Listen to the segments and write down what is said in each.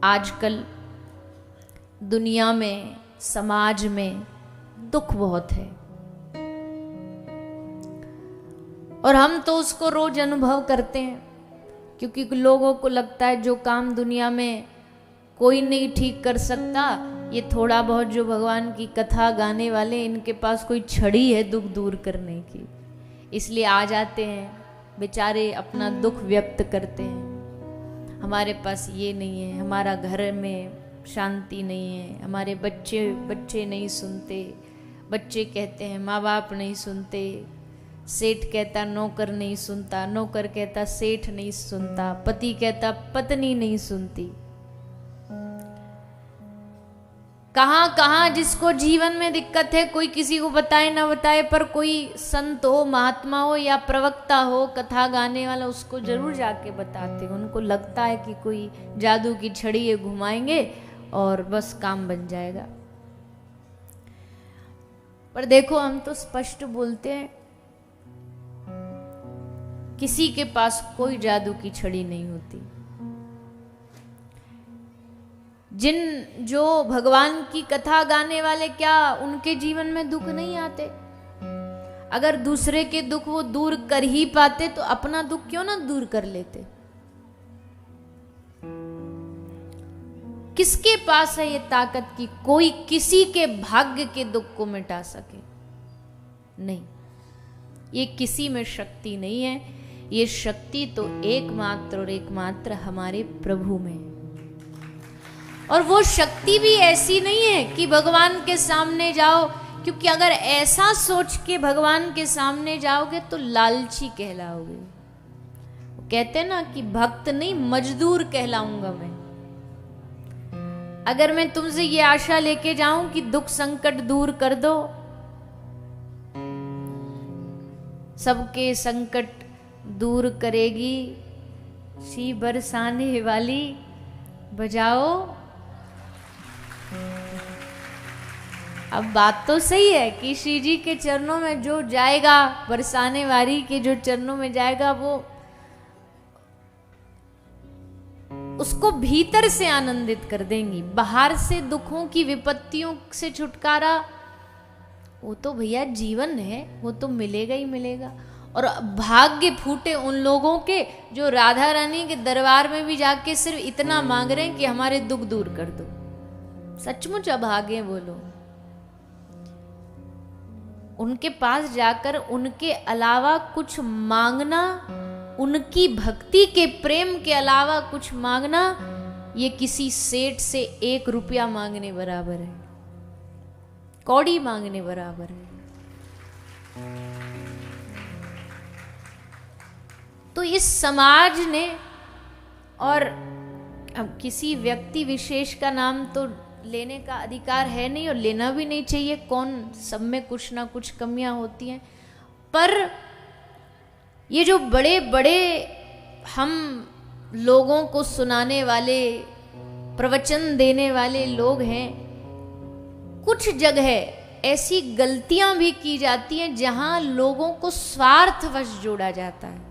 आजकल दुनिया में, समाज में दुख बहुत है और हम तो उसको रोज अनुभव करते हैं, क्योंकि लोगों को लगता है जो काम दुनिया में कोई नहीं ठीक कर सकता, ये थोड़ा बहुत जो भगवान की कथा गाने वाले, इनके पास कोई छड़ी है दुख दूर करने की, इसलिए आ जाते हैं बेचारे, अपना दुख व्यक्त करते हैं। हमारे पास ये नहीं है, हमारा घर में शांति नहीं है, हमारे बच्चे नहीं सुनते, बच्चे कहते हैं माँ बाप नहीं सुनते, सेठ कहता नौकर नहीं सुनता, नौकर कहता सेठ नहीं सुनता, पति कहता पत्नी नहीं सुनती। कहाँ कहाँ जिसको जीवन में दिक्कत है, कोई किसी को बताए ना बताए, पर कोई संत हो, महात्मा हो या प्रवक्ता हो, कथा गाने वाला, उसको जरूर जाके बताते। उनको लगता है कि कोई जादू की छड़ी ये घुमाएंगे और बस काम बन जाएगा। पर देखो, हम तो स्पष्ट बोलते हैं, किसी के पास कोई जादू की छड़ी नहीं होती। जो भगवान की कथा गाने वाले, क्या उनके जीवन में दुख नहीं आते? अगर दूसरे के दुख वो दूर कर ही पाते तो अपना दुख क्यों ना दूर कर लेते? किसके पास है ये ताकत कि कोई किसी के भाग्य के दुख को मिटा सके? नहीं, ये किसी में शक्ति नहीं है। ये शक्ति तो एकमात्र और एकमात्र हमारे प्रभु में है। और वो शक्ति भी ऐसी नहीं है कि भगवान के सामने जाओ, क्योंकि अगर ऐसा सोच के भगवान के सामने जाओगे तो लालची कहलाओगे। वो कहते हैं ना कि भक्त नहीं मजदूर कहलाऊंगा मैं। अगर मैं तुमसे ये आशा लेके जाऊं कि दुख संकट दूर कर दो, सबके संकट दूर करेगी सी बरसाने वाली, बजाओ। अब बात तो सही है कि श्री जी के चरणों में जो जाएगा, बरसाने वाली के जो चरणों में जाएगा, वो उसको भीतर से आनंदित कर देंगी। बाहर से दुखों की विपत्तियों से छुटकारा, वो तो भैया जीवन है, वो तो मिलेगा ही मिलेगा। और भाग्य फूटे उन लोगों के जो राधा रानी के दरबार में भी जाके सिर्फ इतना मांग रहे हैं कि हमारे दुख दूर कर दो। सचमुच अभागे वो लोग। उनके पास जाकर उनके अलावा कुछ मांगना, उनकी भक्ति के प्रेम के अलावा कुछ मांगना, ये किसी सेठ से 1 रुपया मांगने बराबर है, कौड़ी मांगने बराबर है। तो इस समाज ने, और अब किसी व्यक्ति विशेष का नाम तो लेने का अधिकार है नहीं और लेना भी नहीं चाहिए, कौन, सब में कुछ ना कुछ कमियां होती हैं, पर ये जो बड़े बड़े हम लोगों को सुनाने वाले, प्रवचन देने वाले लोग हैं, कुछ जगह ऐसी गलतियां भी की जाती हैं जहां लोगों को स्वार्थवश जोड़ा जाता है,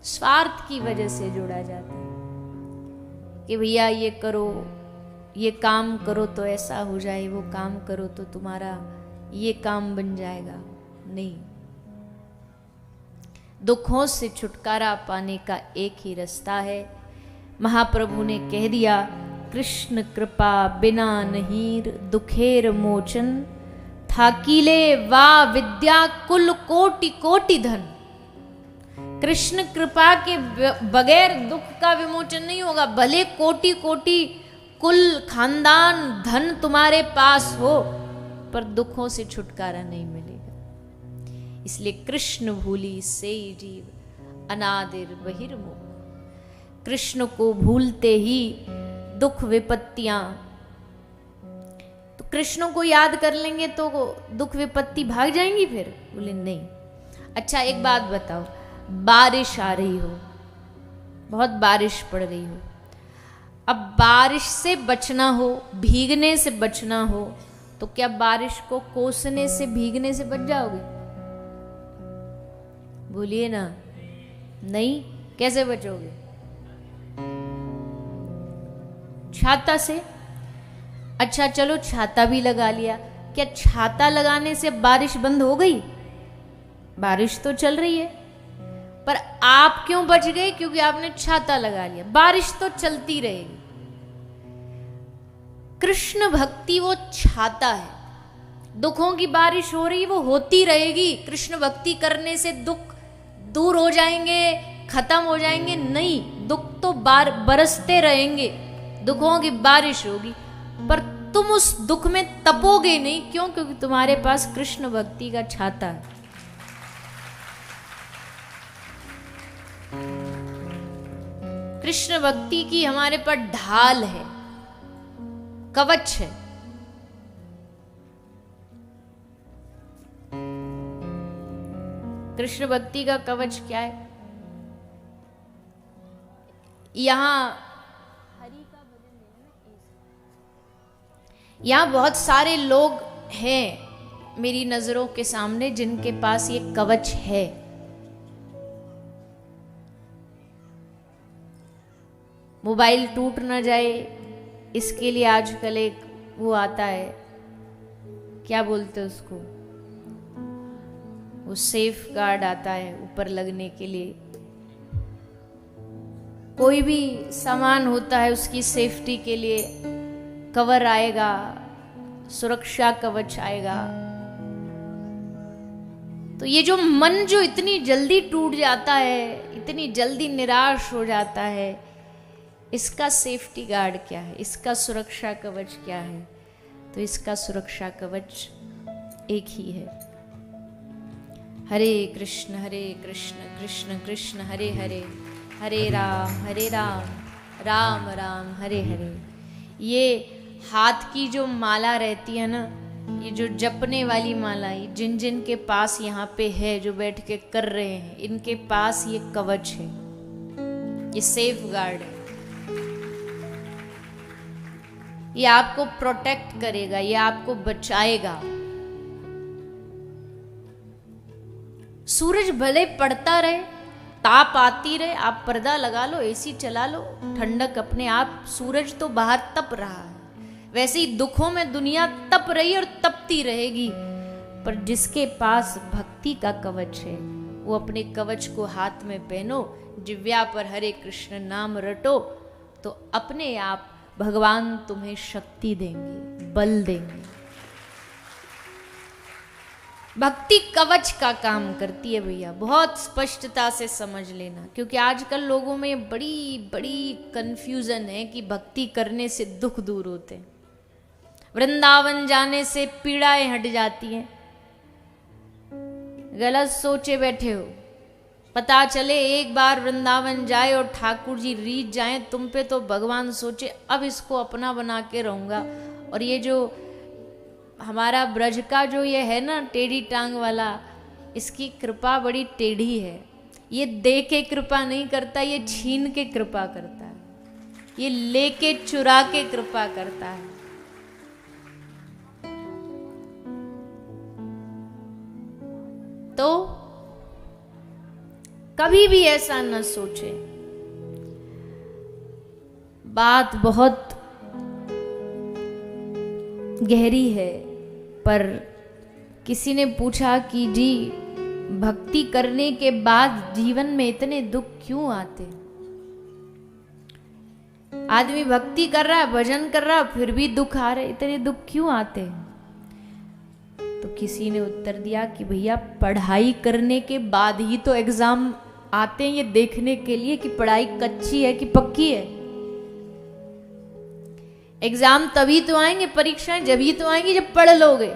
स्वार्थ की वजह से जोड़ा जाता है कि भैया ये करो, ये काम करो तो ऐसा हो जाए, वो काम करो तो तुम्हारा ये काम बन जाएगा। नहीं, दुखों से छुटकारा पाने का एक ही रास्ता है। महाप्रभु ने कह दिया, कृष्ण कृपा बिना नहीं दुखेर मोचन, थाकीले वा विद्या कुल कोटि कोटि धन। कृष्ण कृपा के बगैर दुख का विमोचन नहीं होगा। भले कोटि कोटि कुल खानदान धन तुम्हारे पास हो, पर दुखों से छुटकारा नहीं मिलेगा। इसलिए कृष्ण भूली से जीव अनादिर बहिर्मुख। कृष्ण को भूलते ही दुख विपत्तियां, तो कृष्ण को याद कर लेंगे तो दुख विपत्ति भाग जाएंगी फिर? बोले नहीं। अच्छा एक बात बताओ, बारिश आ रही हो, बहुत बारिश पड़ रही हो, अब बारिश से बचना हो, भीगने से बचना हो, तो क्या बारिश को कोसने से, भीगने से बच जाओगे? बोलिए ना, नहीं। कैसे बचोगे? छाता से। अच्छा चलो छाता भी लगा लिया, क्या छाता लगाने से बारिश बंद हो गई? बारिश तो चल रही है, पर आप क्यों बच गए? क्योंकि आपने छाता लगा लिया। बारिश तो चलती रहेगी। कृष्ण भक्ति वो छाता है, दुखों की बारिश हो रही वो होती रहेगी। कृष्ण भक्ति करने से दुख दूर हो जाएंगे, खत्म हो जाएंगे? नहीं, दुख तो बरसते रहेंगे, दुखों की बारिश होगी, पर तुम उस दुख में तपोगे नहीं। क्यों? क्योंकि तुम्हारे पास कृष्ण भक्ति का छाता है। कृष्ण भक्ति की हमारे पर ढाल है, कवच है। कृष्ण भक्ति का कवच क्या है? यहां बहुत सारे लोग हैं मेरी नजरों के सामने जिनके पास ये कवच है। मोबाइल टूट ना जाए इसके लिए आजकल एक वो आता है, क्या बोलते हैं उसको, वो सेफ गार्ड आता है ऊपर लगने के लिए। कोई भी सामान होता है उसकी सेफ्टी के लिए कवर आएगा, सुरक्षा कवच आएगा। तो ये जो मन जो इतनी जल्दी टूट जाता है, इतनी जल्दी निराश हो जाता है, इसका सेफ्टी गार्ड क्या है? इसका सुरक्षा कवच क्या है? तो इसका सुरक्षा कवच एक ही है, हरे कृष्ण कृष्ण कृष्ण हरे हरे, हरे राम राम राम हरे हरे। ये हाथ की जो माला रहती है ना, ये जो जपने वाली माला, जिन जिन के पास यहाँ पे है, जो बैठ के कर रहे हैं, इनके पास ये कवच है, ये सेफ गार्ड है। ये आपको प्रोटेक्ट करेगा, ये आपको बचाएगा। सूरज भले पड़ता रहे, ताप आती रहे, आप पर्दा लगा लो, एसी चला लो, ठंडक अपने आप, सूरज तो बाहर तप रहा है, वैसे ही दुखों में दुनिया तप रही और तपती रहेगी। पर जिसके पास भक्ति का कवच है, वो अपने कवच को हाथ में पहनो, जिव्या पर हरे कृष्ण नाम रटो, तो अपने आप भगवान तुम्हें शक्ति देंगे, बल देंगे। भक्ति कवच का काम करती है भैया, बहुत स्पष्टता से समझ लेना, क्योंकि आजकल लोगों में बड़ी बड़ी कंफ्यूजन है कि भक्ति करने से दुख दूर होते हैं, वृंदावन जाने से पीड़ाएं हट जाती हैं। गलत सोचे बैठे हो। पता चले एक बार वृंदावन जाए और ठाकुर जी रीझ जाए तुम पे, तो भगवान सोचे अब इसको अपना बना के रहूंगा। और ये जो हमारा ब्रज का जो ये है ना टेढ़ी टांग वाला, इसकी कृपा बड़ी टेढ़ी है। ये दे के कृपा नहीं करता, ये छीन के कृपा करता है, ये लेके चुरा के कृपा करता है। तो कभी भी ऐसा न सोचे। बात बहुत गहरी है, पर किसी ने पूछा कि जी भक्ति करने के बाद जीवन में इतने दुख क्यों आते? आदमी भक्ति कर रहा है, भजन कर रहा है, फिर भी दुख आ रहे, इतने दुख क्यों आते? तो किसी ने उत्तर दिया कि भैया पढ़ाई करने के बाद ही तो एग्जाम आते हैं, ये देखने के लिए कि पढ़ाई कच्ची है कि पक्की है। एग्जाम तभी तो आएंगे, परीक्षाएं जब ही तो आएंगी जब पढ़ लोगे।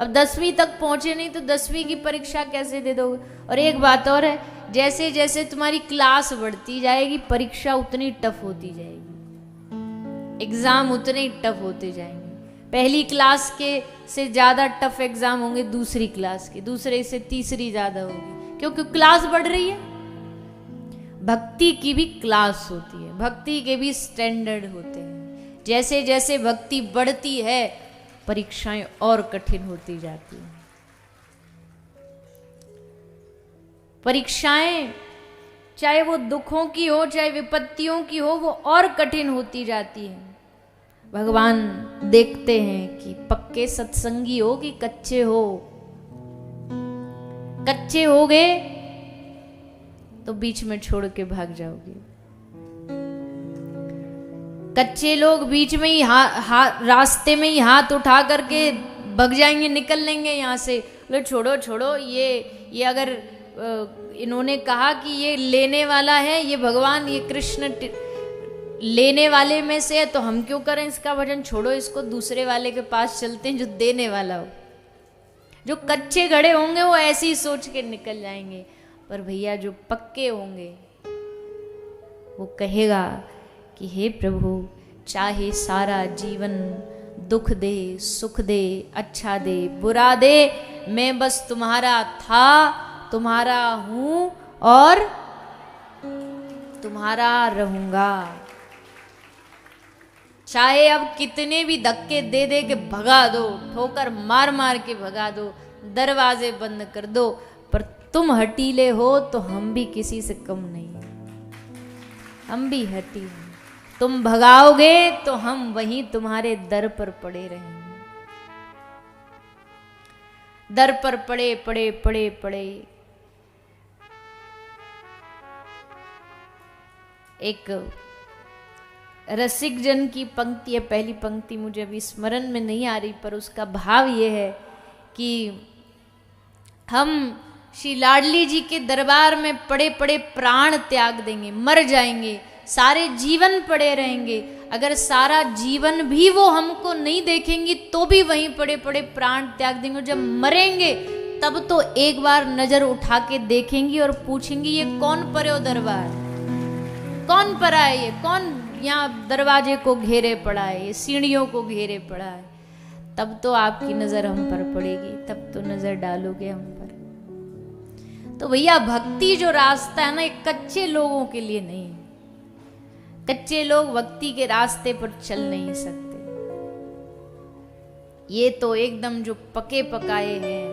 अब 10वीं तक पहुंचे नहीं तो 10वीं की परीक्षा कैसे दे दोगे? और एक बात और है, जैसे जैसे तुम्हारी क्लास बढ़ती जाएगी परीक्षा उतनी टफ होती जाएगी, एग्जाम उतने ही टफ होते जाएंगे। पहली क्लास के से ज़्यादा टफ एग्जाम होंगे दूसरी क्लास के, दूसरे से तीसरी ज़्यादा होगी, क्योंकि क्लास बढ़ रही है। भक्ति की भी क्लास होती है, भक्ति के भी स्टैंडर्ड होते हैं। जैसे जैसे भक्ति बढ़ती है परीक्षाएं और कठिन होती जाती हैं। परीक्षाएं चाहे वो दुखों की हो चाहे विपत्तियों की हो, वो और कठिन होती जाती है। भगवान देखते हैं कि पक्के सत्संगी हो कि कच्चे हो। कच्चे हो गए तो बीच में छोड़ के भाग जाओगे। कच्चे लोग बीच में ही रास्ते में ही हाथ उठा करके भग जाएंगे, निकल लेंगे यहाँ से। बोले छोड़ो छोड़ो, ये अगर इन्होंने कहा कि ये लेने वाला है, ये भगवान, ये कृष्ण लेने वाले में से है, तो हम क्यों करें इसका भजन, छोड़ो इसको, दूसरे वाले के पास चलते हैं जो देने वाला हो। जो कच्चे घड़े होंगे वो ऐसे ही सोच के निकल जाएंगे, पर भैया जो पक्के होंगे वो कहेगा कि हे प्रभु, चाहे सारा जीवन दुख दे, सुख दे, अच्छा दे, बुरा दे, मैं बस तुम्हारा था, तुम्हारा हूं और तुम्हारा रहूंगा। चाहे अब कितने भी धक्के दे दे के भगा दो, ठोकर मार मार के भगा दो, दरवाजे बंद कर दो, पर तुम हटीले हो तो हम भी किसी से कम नहीं, हम भी हटीले। तुम भगाओगे तो हम वहीं तुम्हारे दर पर पड़े रहेंगे। दर पर पड़े पड़े पड़े पड़े। एक रसिक जन की पंक्ति है, पहली पंक्ति मुझे अभी स्मरण में नहीं आ रही, पर उसका भाव ये है कि हम श्री लाडली जी के दरबार में पड़े पड़े प्राण त्याग देंगे, मर जाएंगे, सारे जीवन पड़े रहेंगे। अगर सारा जीवन भी वो हमको नहीं देखेंगी तो भी वहीं पड़े पड़े प्राण त्याग देंगे। जब मरेंगे तब तो एक बार नजर उठा के देखेंगी और पूछेंगी ये कौन परे दरबार, कौन परा है, ये कौन यहाँ दरवाजे को घेरे पड़ा है, ये सीढ़ियों को घेरे पड़ा है। तब तो आपकी नजर हम पर पड़ेगी, तब तो नजर डालोगे हम पर। तो भैया भक्ति जो रास्ता है ना, ये कच्चे लोगों के लिए नहीं है। कच्चे लोग भक्ति के रास्ते पर चल नहीं सकते। ये तो एकदम जो पके पकाए हैं,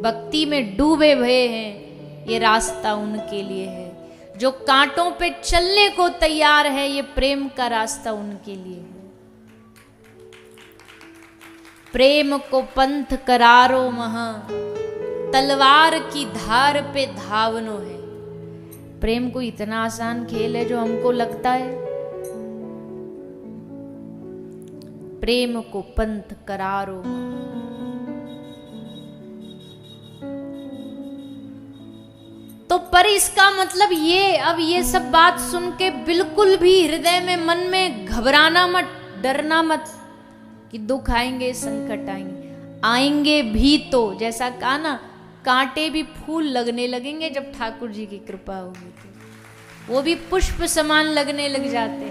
भक्ति में डूबे भये हैं, ये रास्ता उनके लिए है। जो कांटों पे चलने को तैयार है, ये प्रेम का रास्ता उनके लिए है। प्रेम को पंथ करारो महा, तलवार की धार पे धावनो है। प्रेम को इतना आसान खेल है जो हमको लगता है। प्रेम को पंथ करारो। तो पर इसका मतलब ये, अब ये सब बात सुन के बिल्कुल भी हृदय में, मन में घबराना मत, डरना मत कि दुख आएंगे, संकट आएंगे। आएंगे भी तो, जैसा कहा ना, कांटे भी फूल लगने लगेंगे जब ठाकुर जी की कृपा होगी तो। वो भी पुष्प समान लगने लग जाते